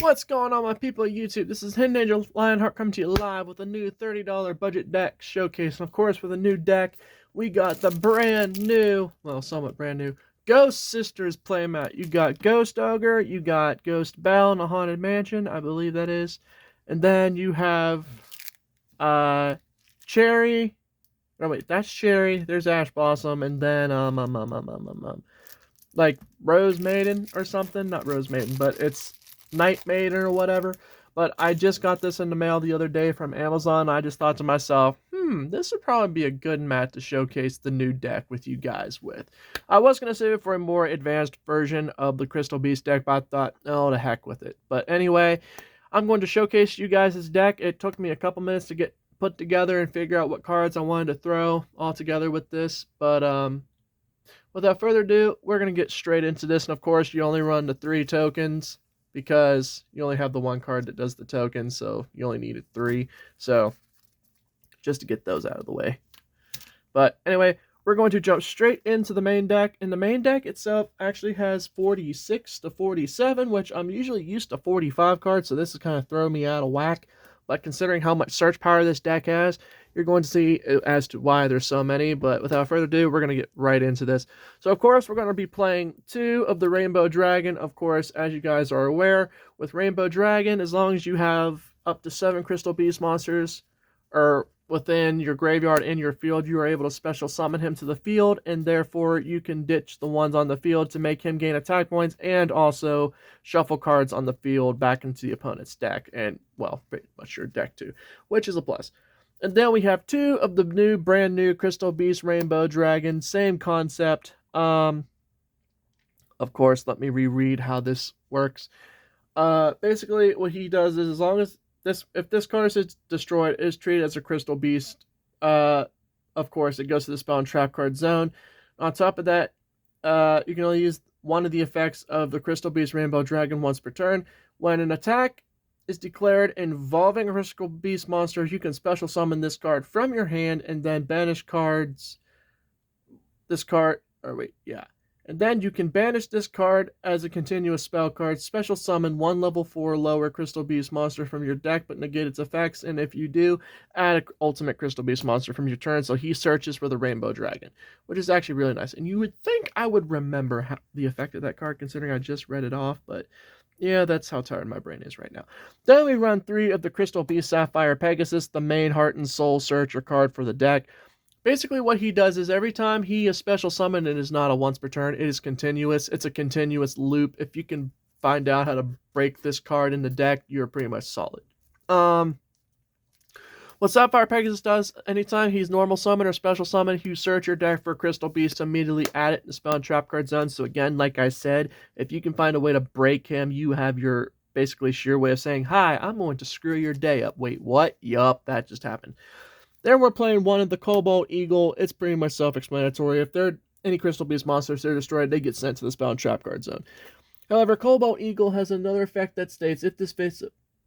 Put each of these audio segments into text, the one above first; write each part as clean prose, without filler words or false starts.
What's going on, my people of YouTube? This is Hidden Angel Lionheart coming to you live with a new $30 budget deck showcase. And of course, with a new deck, we got the brand new, well, somewhat brand new, Ghost Sisters playmat. You got Ghost Ogre, you got Ghost Belle in a Haunted Mansion, I believe that is. And then you have Cherry. Oh wait, that's Cherry. There's Ash Blossom, and then like Rose Maiden or something. Not Rose Maiden, but it's Night Maiden or whatever. But I just got this in the mail the other day from Amazon. I just thought to myself, this would probably be a good mat to showcase the new deck with you guys with. I was going to save it for a more advanced version of the Crystal Beast deck, but I thought, oh, the heck with it. But anyway, I'm going to showcase you guys this deck. It took me a couple minutes to get put together and figure out what cards I wanted to throw all together with this. But without further ado, we're going to get straight into this. And of course, you only run the 3 tokens because you only have the 1 card that does the token. So you only needed 3. So just to get those out of the way. But anyway, we're going to jump straight into the main deck. And the main deck itself actually has 46 to 47, which I'm usually used to 45 cards. So this is kind of throwing me out of whack. But considering how much search power this deck has, you're going to see as to why there's so many. But without further ado, we're going to get right into this. So, of course, we're going to be playing 2 of the Rainbow Dragon. Of course, as you guys are aware, with Rainbow Dragon, as long as you have up to 7 Crystal Beast monsters or within your graveyard in your field, you are able to special summon him to the field, and therefore you can ditch the ones on the field to make him gain attack points, and also shuffle cards on the field back into the opponent's deck, and, well, pretty much your deck too, which is a plus. And then we have 2 of the brand new Crystal Beast Rainbow Dragon, same concept. Of course, let me reread how this works. Basically, what he does is, as long as if this card is destroyed, it is treated as a Crystal Beast. Of course, it goes to the spell and trap card zone. On top of that, you can only use one of the effects of the Crystal Beast Rainbow Dragon once per turn. When an attack is declared involving a Crystal Beast monster, you can special summon this card from your hand and then banish cards. And then you can banish this card as a continuous spell card, special summon 1 level 4 lower Crystal Beast monster from your deck, but negate its effects, and if you do, add an ultimate Crystal Beast monster from your turn, so he searches for the Rainbow Dragon, which is actually really nice. And you would think I would remember the effect of that card, considering I just read it off, but yeah, that's how tired my brain is right now. Then we run 3 of the Crystal Beast Sapphire Pegasus, the main Heart and Soul Searcher card for the deck. Basically, what he does is every time he is special summoned, it is not a once per turn. It is continuous. It's a continuous loop. If you can find out how to break this card in the deck, you're pretty much solid. What Sapphire Pegasus does, anytime he's normal summon or special summon, you search your deck for Crystal Beast, immediately add it in the spell and trap card zone. So again, like I said, if you can find a way to break him, you have your basically sheer way of saying, hi, I'm going to screw your day up. Wait, what? Yup, that just happened. Then we're playing 1 of the Cobalt Eagle. It's pretty much self-explanatory. If there are any Crystal Beast monsters that are destroyed, they get sent to the spell and trap card zone. However, Cobalt Eagle has another effect that states, if this fits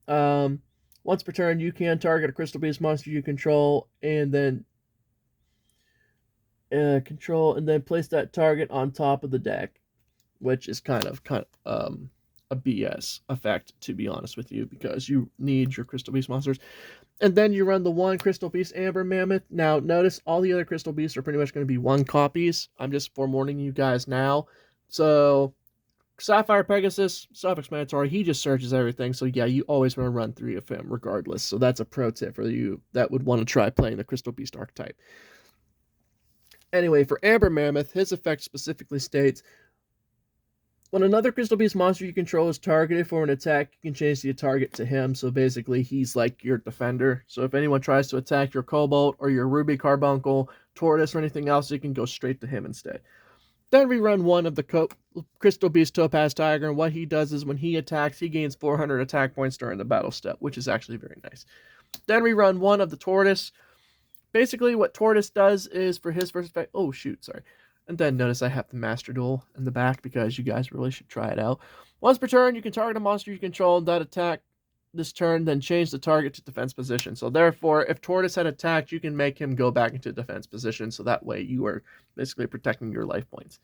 once per turn, you can target a Crystal Beast monster you control and then place that target on top of the deck, which is kind of a BS effect, to be honest with you, because you need your Crystal Beast monsters. And then you run the 1 Crystal Beast Amber Mammoth. Now, notice all the other Crystal Beasts are pretty much going to be 1 copies. I'm just forewarning you guys now. So, Sapphire Pegasus, self-explanatory. He just searches everything. So, yeah, you always want to run 3 of him regardless. So, that's a pro tip for you that would want to try playing the Crystal Beast archetype. Anyway, for Amber Mammoth, his effect specifically states, when another Crystal Beast monster you control is targeted for an attack, you can change the target to him. So basically, he's like your defender. So if anyone tries to attack your Cobalt or your Ruby Carbuncle, Tortoise, or anything else, you can go straight to him instead. Then we run 1 of the Crystal Beast Topaz Tiger, and what he does is when he attacks, he gains 400 attack points during the battle step, which is actually very nice. Then we run 1 of the Tortoise. Basically, what Tortoise does is for his first effect... Oh, shoot, sorry. And then notice I have the Master Duel in the back because you guys really should try it out. Once per turn, you can target a monster you control that attack this turn, then change the target to defense position. So therefore, if Tortoise had attacked, you can make him go back into defense position. So that way you are basically protecting your life points.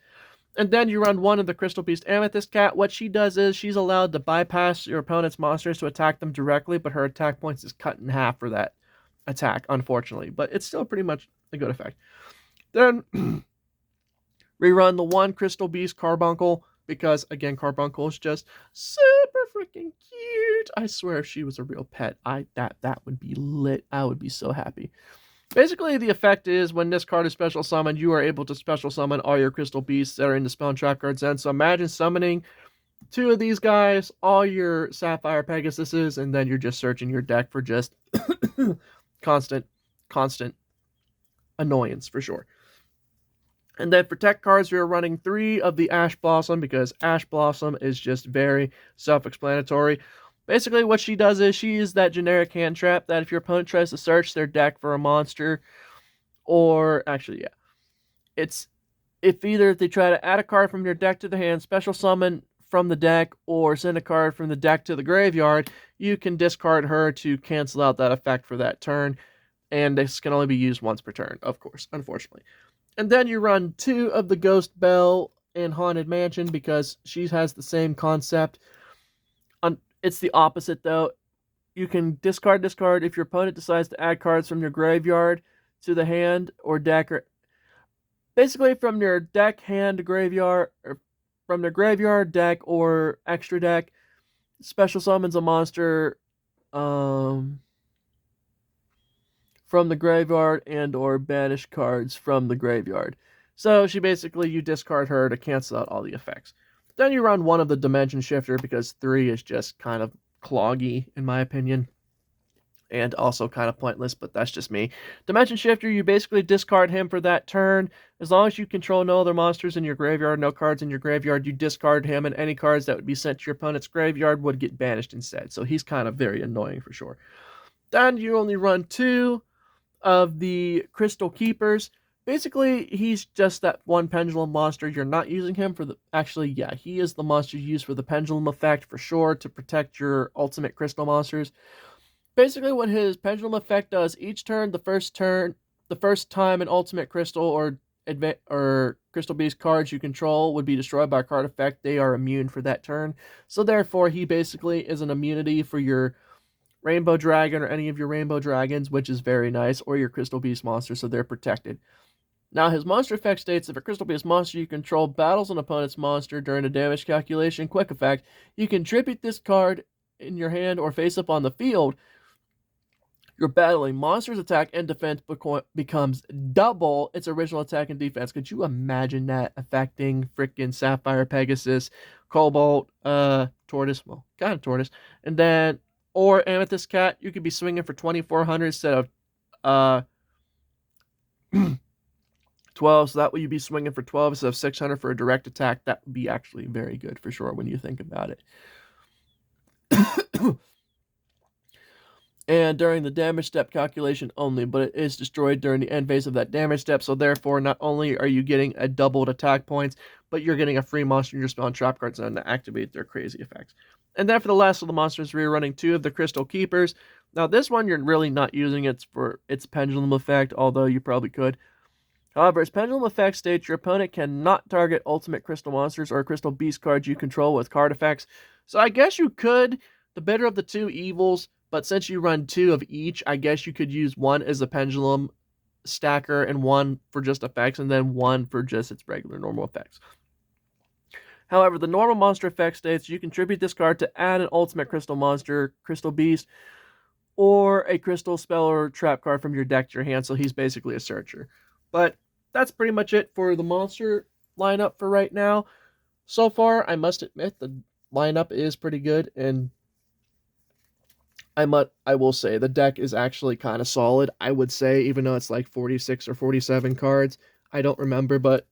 And then you run one of the Crystal Beast Amethyst Cat. What she does is she's allowed to bypass your opponent's monsters to attack them directly, but her attack points is cut in half for that attack, unfortunately. But it's still pretty much a good effect. Then rerun the one Crystal Beast Carbuncle, because again, Carbuncle is just super freaking cute. I swear if she was a real pet, that would be lit. I would be so happy. Basically, the effect is when this card is special summoned, you are able to special summon all your Crystal Beasts that are in the spell and trap cards end. So imagine summoning 2 of these guys, all your Sapphire Pegasuses, and then you're just searching your deck for just constant annoyance for sure. And then for tech cards, we are running 3 of the Ash Blossom, because Ash Blossom is just very self-explanatory. Basically, what she does is she is that generic hand trap that if your opponent tries to search their deck for a monster, or actually, yeah, it's if they try to add a card from your deck to the hand, special summon from the deck, or send a card from the deck to the graveyard, you can discard her to cancel out that effect for that turn. And this can only be used once per turn, of course, unfortunately. And then you run 2 of the Ghost Belle in Haunted Mansion, because she has the same concept. It's the opposite, though. You can discard if your opponent decides to add cards from your graveyard to the hand or deck, or basically from your deck, hand, graveyard, or from their graveyard, deck, or extra deck. Special summons a monster from the graveyard and or banish cards from the graveyard. So you discard her to cancel out all the effects. Then you run one of the Dimension Shifter, because 3 is just kind of cloggy, in my opinion, and also kind of pointless, but that's just me. Dimension Shifter, you basically discard him for that turn. As long as you control no other monsters in your graveyard, no cards in your graveyard, you discard him, and any cards that would be sent to your opponent's graveyard would get banished instead. So he's kind of very annoying for sure. Then you only run 2 of the Crystal Keepers. Basically, he's just that one pendulum monster. You're not using him for the... Actually, yeah, he is the monster you use for the pendulum effect for sure, to protect your ultimate crystal monsters. Basically, what his pendulum effect does, each turn, the first time an ultimate crystal or Crystal Beast cards you control would be destroyed by a card effect, they are immune for that turn. So therefore, he basically is an immunity for your Rainbow Dragon or any of your Rainbow Dragons, which is very nice, or your Crystal Beast monster, so they're protected. Now, his monster effect states, if a Crystal Beast monster you control battles an opponent's monster during a damage calculation quick effect, you can tribute this card in your hand or face up on the field. Your battling monster's attack and defense becomes double its original attack and defense. Could you imagine that affecting freaking Sapphire Pegasus, Cobalt, Tortoise, well, kind of Tortoise, and then, or Amethyst Cat? You could be swinging for 2,400 instead of 12, so that way you'd be swinging for 12 instead of 600 for a direct attack. That would be actually very good for sure when you think about it. And during the damage step calculation only, but it is destroyed during the end phase of that damage step, so therefore not only are you getting a doubled attack points, but you're getting a free monster in your spell and trap cards on to activate their crazy effects. And then for the last of the monsters, we're running 2 of the Crystal Keepers. Now this one you're really not using it for its pendulum effect, although you probably could. However, its pendulum effect states your opponent cannot target ultimate crystal monsters or crystal beast cards you control with card effects. So I guess you could, the better of the 2 evils, but since you run 2 of each, I guess you could use one as a pendulum stacker and one for just effects, and then one for just its regular normal effects. However, the normal monster effect states you contribute this card to add an ultimate crystal monster, crystal beast, or a crystal spell or trap card from your deck to your hand, so he's basically a searcher. But that's pretty much it for the monster lineup for right now. So far, I must admit, the lineup is pretty good, and I will say the deck is actually kind of solid. I would say, even though it's like 46 or 47 cards, I don't remember, but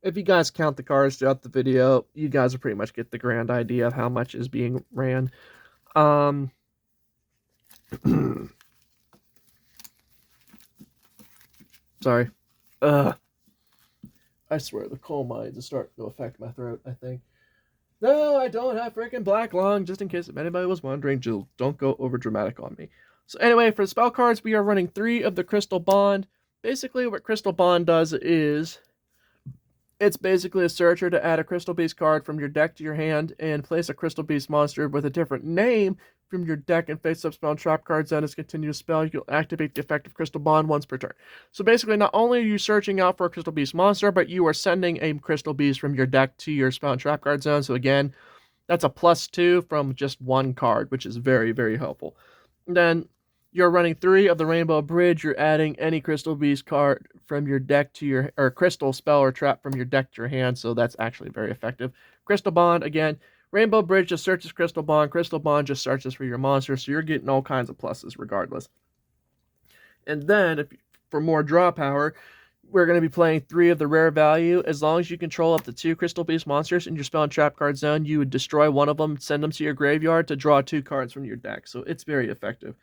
if you guys count the cards throughout the video, you guys will pretty much get the grand idea of how much is being ran. Sorry. I swear, the coal mines is starting to affect my throat, I think. No, I don't have freaking black lung, just in case if anybody was wondering. Just don't go over dramatic on me. So anyway, for the spell cards, we are running 3 of the Crystal Bond. Basically, what Crystal Bond does is It's basically a searcher to add a Crystal Beast card from your deck to your hand and place a Crystal Beast monster with a different name from your deck and face-up spell and trap cards. Then as continue to spell, you'll activate the effect of Crystal Bond once per turn. So basically, not only are you searching out for a Crystal Beast monster, but you are sending a Crystal Beast from your deck to your spell and trap card zone. So again, that's a +2 from just one card, which is very, very helpful. And then you're running 3 of the Rainbow Bridge. You're adding any Crystal Beast card from your deck to your, or Crystal spell or trap from your deck to your hand, so that's actually very effective. Crystal Bond, again, Rainbow Bridge just searches Crystal Bond just searches for your monster, so you're getting all kinds of pluses regardless. And then, for more draw power, we're going to be playing 3 of the rare value. As long as you control up to 2 Crystal Beast monsters in your spell and trap card zone, you would destroy one of them, send them to your graveyard to draw 2 cards from your deck, so it's very effective.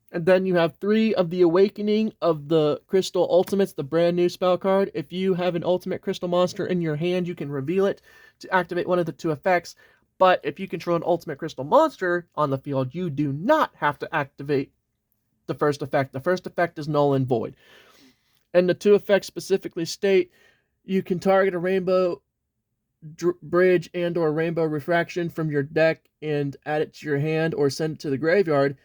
And then you have 3 of the Awakening of the Crystal Ultimates, the brand new spell card. If you have an Ultimate Crystal monster in your hand, you can reveal it to activate one of the 2 effects. But if you control an Ultimate Crystal monster on the field, you do not have to activate the first effect. The first effect is null and void. And the 2 effects specifically state you can target a Rainbow Bridge and or Rainbow Refraction from your deck and add it to your hand or send it to the graveyard,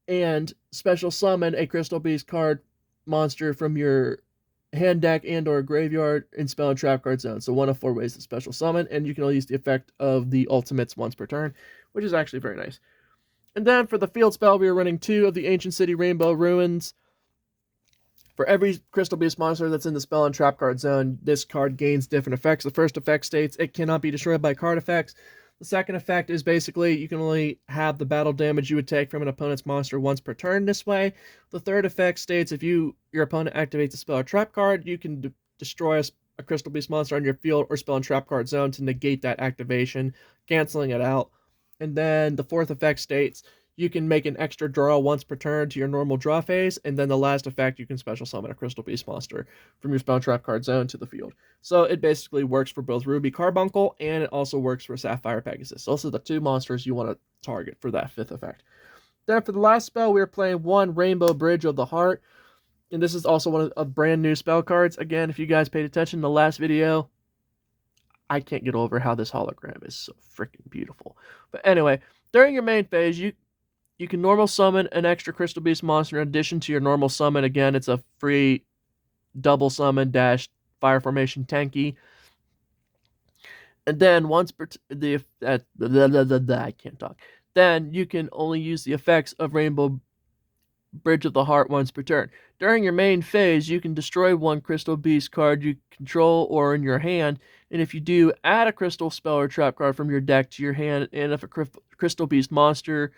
and special summon a Crystal Beast card monster from your hand deck and or graveyard in spell and trap card zone. So one of 4 ways to special summon, and you can only use the effect of the ultimates once per turn, which is actually very nice. And then for the field spell, we are running 2 of the Ancient City Rainbow Ruins. For every Crystal Beast monster that's in the spell and trap card zone, this card gains different effects. The first effect states it cannot be destroyed by card effects. The second effect is basically you can only have the battle damage you would take from an opponent's monster once per turn this way. The third effect states if your opponent activates a spell or trap card, you can destroy a Crystal Beast monster on your field or spell and trap card zone to negate that activation, canceling it out. And then the fourth effect states you can make an extra draw once per turn to your normal draw phase, and then the last effect, you can special summon a Crystal Beast monster from your spell trap card zone to the field. So it basically works for both Ruby Carbuncle, and it also works for Sapphire Pegasus. Those are the 2 monsters you want to target for that 5th effect. Then for the last spell, we're playing 1 Rainbow Bridge of the Heart, and this is also one of the brand new spell cards. Again, if you guys paid attention to the last video, I can't get over how this hologram is so freaking beautiful. But anyway, during your main phase, you can normal summon an extra Crystal Beast monster in addition to your normal summon. Again, it's a free double summon - fire formation tanky. And then once I can't talk. Then you can only use the effects of Rainbow Bridge of the Heart once per turn. During your main phase, you can destroy 1 Crystal Beast card you control or in your hand, and if you do, add a Crystal spell or trap card from your deck to your hand, and if a Crystal Beast monster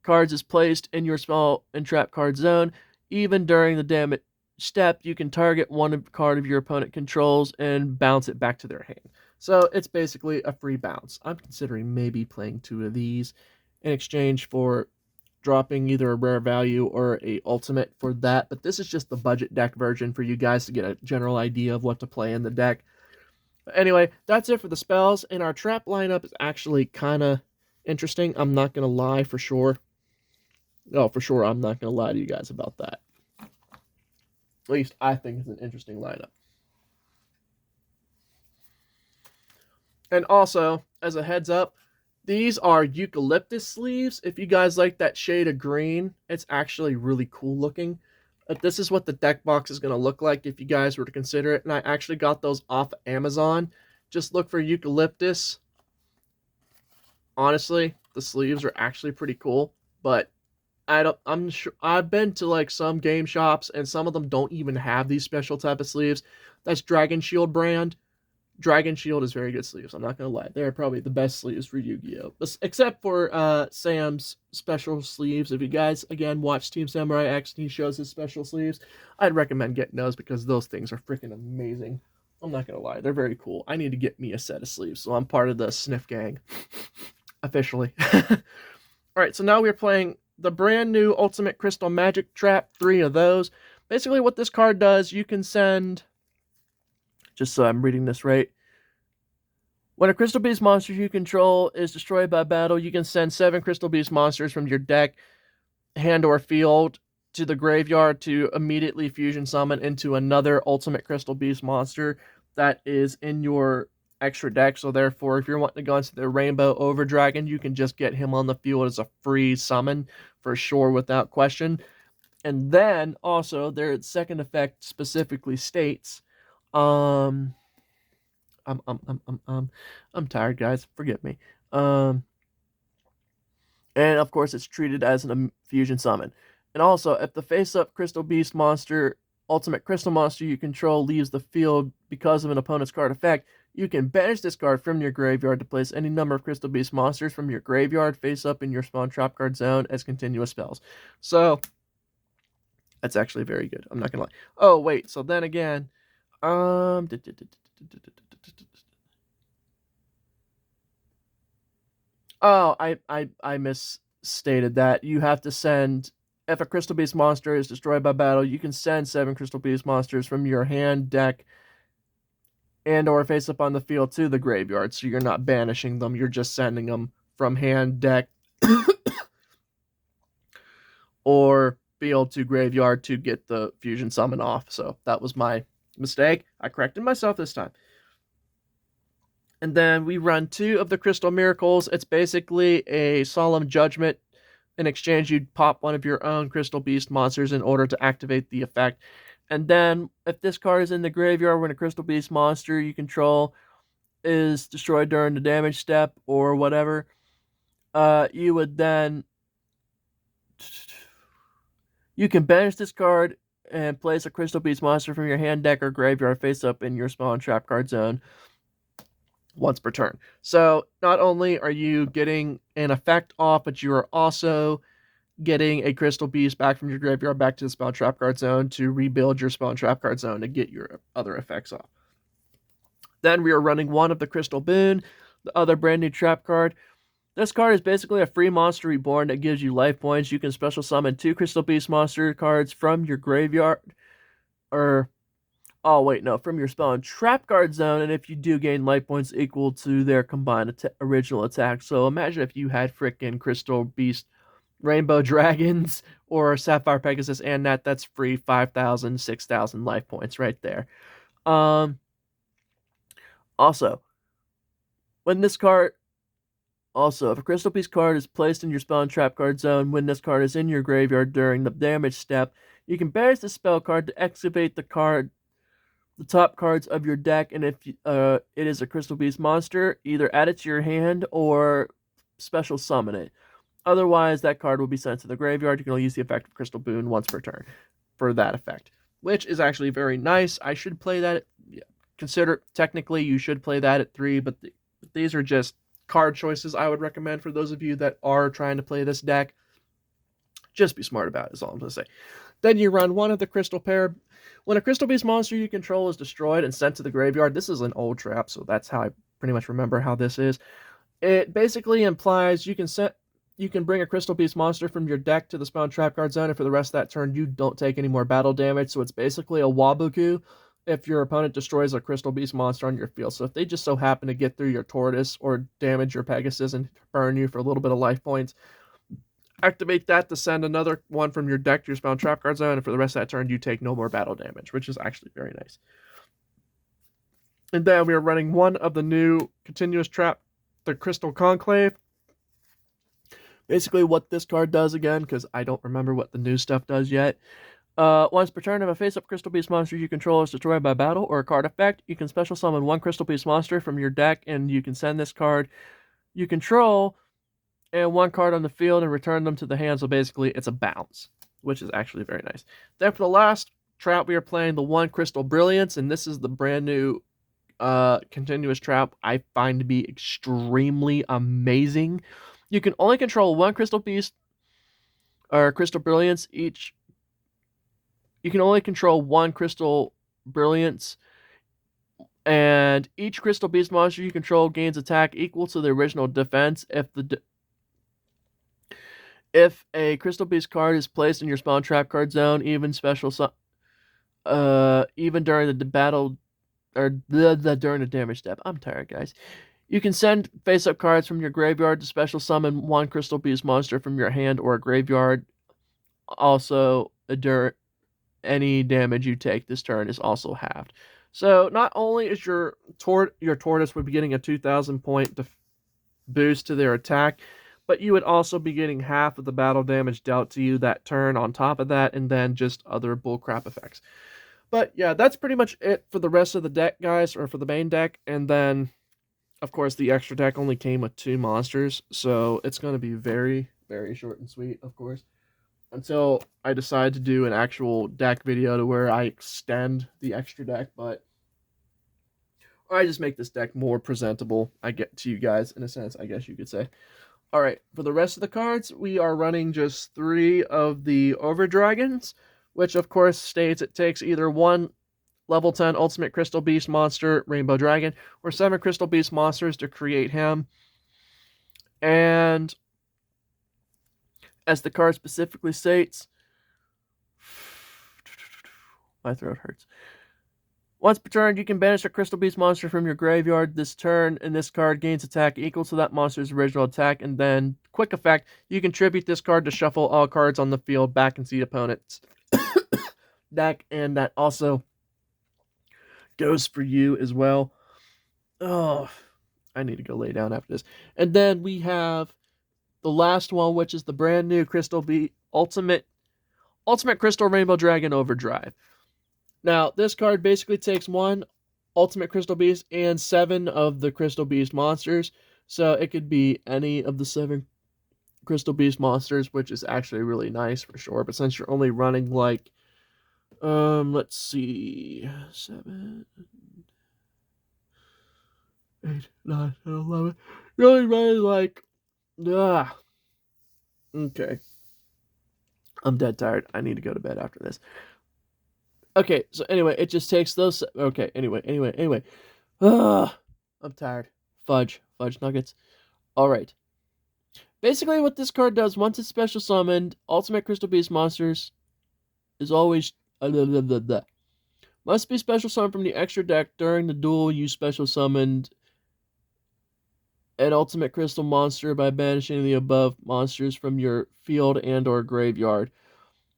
cards is placed in your spell and trap card zone, even during the damage step, you can target 1 card of your opponent controls and bounce it back to their hand. So it's basically a free bounce. I'm considering maybe playing 2 of these in exchange for dropping either a rare value or a ultimate for that, but this is just the budget deck version for you guys to get a general idea of what to play in the deck. But anyway, that's it for the spells, and our trap lineup is actually kind of interesting. I'm not going to lie for sure. No, for sure, I'm not going to lie to you guys about that. At least I think it's an interesting lineup. And also, as a heads up, these are eucalyptus sleeves. If you guys like that shade of green, it's actually really cool looking. This is what the deck box is going to look like if you guys were to consider it. And I actually got those off Amazon. Just look for eucalyptus. Honestly, the sleeves are actually pretty cool, but I'm sure I've been to like some game shops and some of them don't even have these special type of sleeves. That's Dragon Shield brand. Dragon Shield is very good sleeves. I'm not gonna lie, they're probably the best sleeves for Yu-Gi-Oh, except for Sam's special sleeves. If you guys again watch Team Samurai X and he shows his special sleeves, I'd recommend getting those because those things are freaking amazing. I'm not gonna lie, they're very cool. I need to get me a set of sleeves, so I'm part of the Sniff Gang officially. All right, so now we're playing the brand new Ultimate Crystal Magic Trap, 3 of those. Basically what this card does, you can send, just so I'm reading this right, when a Crystal Beast monster you control is destroyed by battle, you can send 7 Crystal Beast monsters from your deck, hand, or field to the graveyard to immediately fusion summon into another ultimate Crystal Beast monster that is in your extra deck. So therefore, if you're wanting to go into the Rainbow Over Dragon, you can just get him on the field as a free summon for sure without question. And then also their second effect specifically states, um, um, um, um, um, um I'm tired, guys. Forgive me. And of course, it's treated as an fusion summon. And also, if the face-up Crystal Beast monster, ultimate crystal monster you control leaves the field because of an opponent's card effect, you can banish this card from your graveyard to place any number of Crystal Beast monsters from your graveyard face up in your spawn trap card zone as continuous spells. So, that's actually very good. I'm not gonna lie. Oh, wait, so then again, um... Oh, I misstated that. You have to send, if a Crystal Beast monster is destroyed by battle, you can send 7 Crystal Beast monsters from your hand, deck, and or face up on the field to the graveyard. So you're not banishing them, you're just sending them from hand, deck, or field to graveyard to get the fusion summon off. So that was my mistake. I corrected myself this time. And then we run 2 of the Crystal Miracles. It's basically a Solemn Judgment. In exchange, you'd pop one of your own Crystal Beast monsters in order to activate the effect. And then, if this card is in the graveyard when a Crystal Beast monster you control is destroyed during the damage step or whatever, you would then... You can banish this card and place a Crystal Beast monster from your hand, deck, or graveyard face up in your spawn trap card zone once per turn. So not only are you getting an effect off, but you are also getting a Crystal Beast back from your graveyard back to the spawn trap card zone to rebuild your spawn trap card zone to get your other effects off. Then we are running 1 of the Crystal Boon, the other brand new trap card. This card is basically a free monster reborn that gives you life points. You can special summon 2 Crystal Beast monster cards from your graveyard, or from your spawn trap card zone, and if you do gain life points equal to their combined original attack. So imagine if you had frickin' Crystal Beast Rainbow Dragons or Sapphire Pegasus and that's free 5,000, 6,000 life points right there. Also, when this card... Also, if a Crystal Beast card is placed in your spawn trap card zone when this card is in your graveyard during the damage step, you can banish the spell card to activate the top cards of your deck, and if it is a Crystal Beast monster, either add it to your hand or special summon it. Otherwise, that card will be sent to the graveyard. You can only use the effect of Crystal Boon once per turn for that effect, which is actually very nice. I should play that. Technically, you should play that at 3, but these are just card choices I would recommend for those of you that are trying to play this deck. Just be smart about it, is all I'm going to say. Then you run 1 of the Crystal Pair. When a Crystal Beast monster you control is destroyed and sent to the graveyard, this is an old trap, so that's how I pretty much remember how this is. It basically implies you can bring a Crystal Beast monster from your deck to the spawn trap card zone, and for the rest of that turn, you don't take any more battle damage, so it's basically a Wabuku if your opponent destroys a Crystal Beast monster on your field. So if they just so happen to get through your Tortoise or damage your Pegasus and burn you for a little bit of life points, activate that to send another one from your deck to your spawn trap card zone, and for the rest of that turn, you take no more battle damage, which is actually very nice. And then we are running 1 of the new continuous trap, the Crystal Conclave. Basically what this card does again, because I don't remember what the new stuff does yet. Once per turn, if a face-up Crystal Beast monster you control is destroyed by battle or a card effect, you can special summon 1 Crystal Beast monster from your deck, and you can send this card you control and 1 card on the field and return them to the hand. So basically, it's a bounce, which is actually very nice. Then for the last trap, we are playing the 1 Crystal Brilliance, and this is the brand new continuous trap I find to be extremely amazing. You can only control 1 Crystal Beast or Crystal Brilliance each. You can only control 1 Crystal Brilliance, and each Crystal Beast monster you control gains attack equal to the original defense if a Crystal Beast card is placed in your spawn trap card zone, even during the battle or during the damage step. I'm tired, guys. You can send face-up cards from your graveyard to special summon 1 Crystal Beast monster from your hand or graveyard. Also, any damage you take this turn is also halved. So not only is your tortoise would be getting a 2,000 point boost to their attack, but you would also be getting half of the battle damage dealt to you that turn on top of that, and then just other bullcrap effects. But yeah, that's pretty much it for the rest of the deck, guys, or for the main deck. And then, of course, the extra deck only came with 2 monsters, so it's going to be very, very short and sweet, of course, until I decide to do an actual deck video to where I extend the extra deck, but I just make this deck more presentable, I get to you guys, in a sense, I guess you could say. Alright, for the rest of the cards, we are running just 3 of the Over Dragons, which of course states it takes either 1 level 10 Ultimate Crystal Beast monster, Rainbow Dragon, or 7 Crystal Beast monsters to create him. And as the card specifically states, my throat hurts. Once per turn, you can banish a Crystal Beast monster from your graveyard this turn, and this card gains attack equal to that monster's original attack. And then, quick effect, you can tribute this card to shuffle all cards on the field back into the opponent's deck, and that also goes for you as well. Oh, I need to go lay down after this. And then we have the last one, which is the brand new Ultimate Crystal Rainbow Dragon Overdrive. Now, this card basically takes 1 Ultimate Crystal Beast and 7 of the Crystal Beast monsters. So it could be any of the 7 Crystal Beast monsters, which is actually really nice for sure. But since you're only running like, let's see, 7, 8, 9, 10, 11. You're only running like, okay. I'm dead tired. I need to go to bed after this. Okay, so anyway, it just takes those. Okay, anyway. I'm tired. Fudge nuggets. Alright. Basically, what this card does, once it's special summoned, Ultimate Crystal Beast monsters is always. Must be special summoned from the extra deck during the duel. You special summoned an Ultimate Crystal monster by banishing the above monsters from your field and/or graveyard.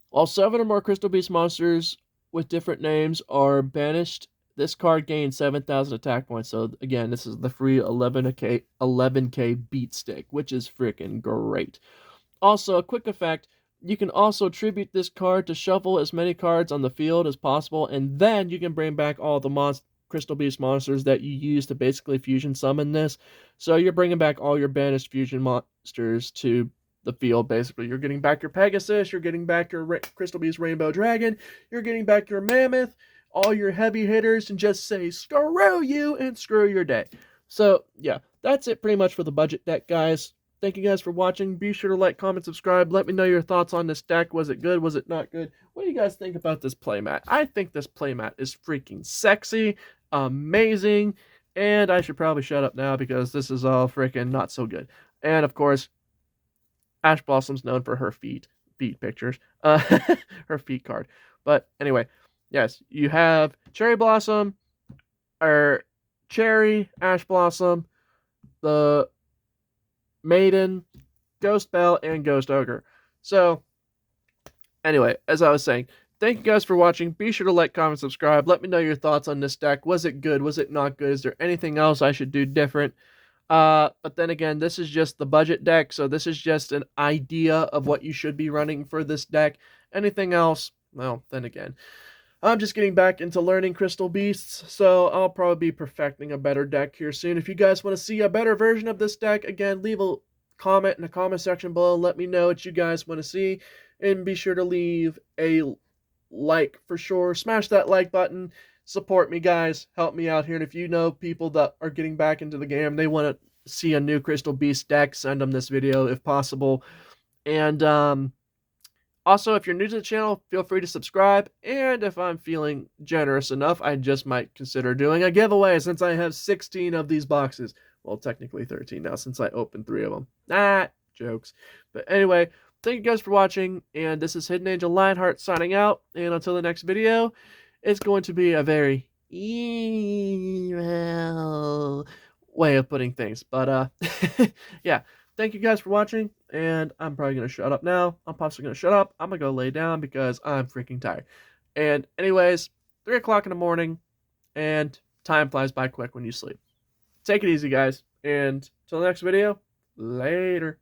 While 7 or more Crystal Beast monsters with different names are banished, this card gains 7,000 attack points. So again, this is the free 11k beat stick, which is freaking great. Also, a quick effect, you can also tribute this card to shuffle as many cards on the field as possible, and then you can bring back all the Crystal Beast monsters that you use to basically fusion summon this. So you're bringing back all your banished fusion monsters to the field, basically. You're getting back your Pegasus, you're getting back your Crystal Beast Rainbow Dragon, you're getting back your Mammoth, all your heavy hitters, and just say, screw you, and screw your day. So, yeah, that's it pretty much for the budget deck, guys. Thank you guys for watching. Be sure to like, comment, subscribe. Let me know your thoughts on this deck. Was it good? Was it not good? What do you guys think about this playmat? I think this playmat is freaking sexy, amazing, and I should probably shut up now because this is all freaking not so good. And, of course, Ash Blossom's known for her feet pictures, her feet card. But anyway, yes, you have Cherry Blossom, or Cherry, Ash Blossom, the Maiden, Ghost Belle, and Ghost Ogre. So, anyway, as I was saying, thank you guys for watching. Be sure to like, comment, subscribe. Let me know your thoughts on this deck. Was it good? Was it not good? Is there anything else I should do different? But then again, this is just the budget deck, so this is just an idea of what you should be running for this deck. Anything else, well, then again, I'm just getting back into learning Crystal Beasts, so I'll probably be perfecting a better deck here soon. If you guys want to see a better version of this deck, again, leave a comment in the comment section below. Let me know what you guys want to see, and be sure to leave a like for sure. Smash that like button. Support me, guys. Help me out here. And if you know people that are getting back into the game, they want to see a new Crystal Beast deck, send them this video if possible. And also, if you're new to the channel, feel free to subscribe. And if I'm feeling generous enough, I just might consider doing a giveaway since I have 16 of these boxes. Well, technically 13 now since I opened 3 of them. Jokes. But anyway, thank you guys for watching. And this is Hidden Angel Lionheart signing out. And until the next video, it's going to be a very evil way of putting things. But, yeah. thank you guys for watching, and I'm probably going to shut up now. I'm possibly going to shut up. I'm going to go lay down because I'm freaking tired. And anyways, 3 o'clock in the morning, and time flies by quick when you sleep. Take it easy, guys, and till the next video, later.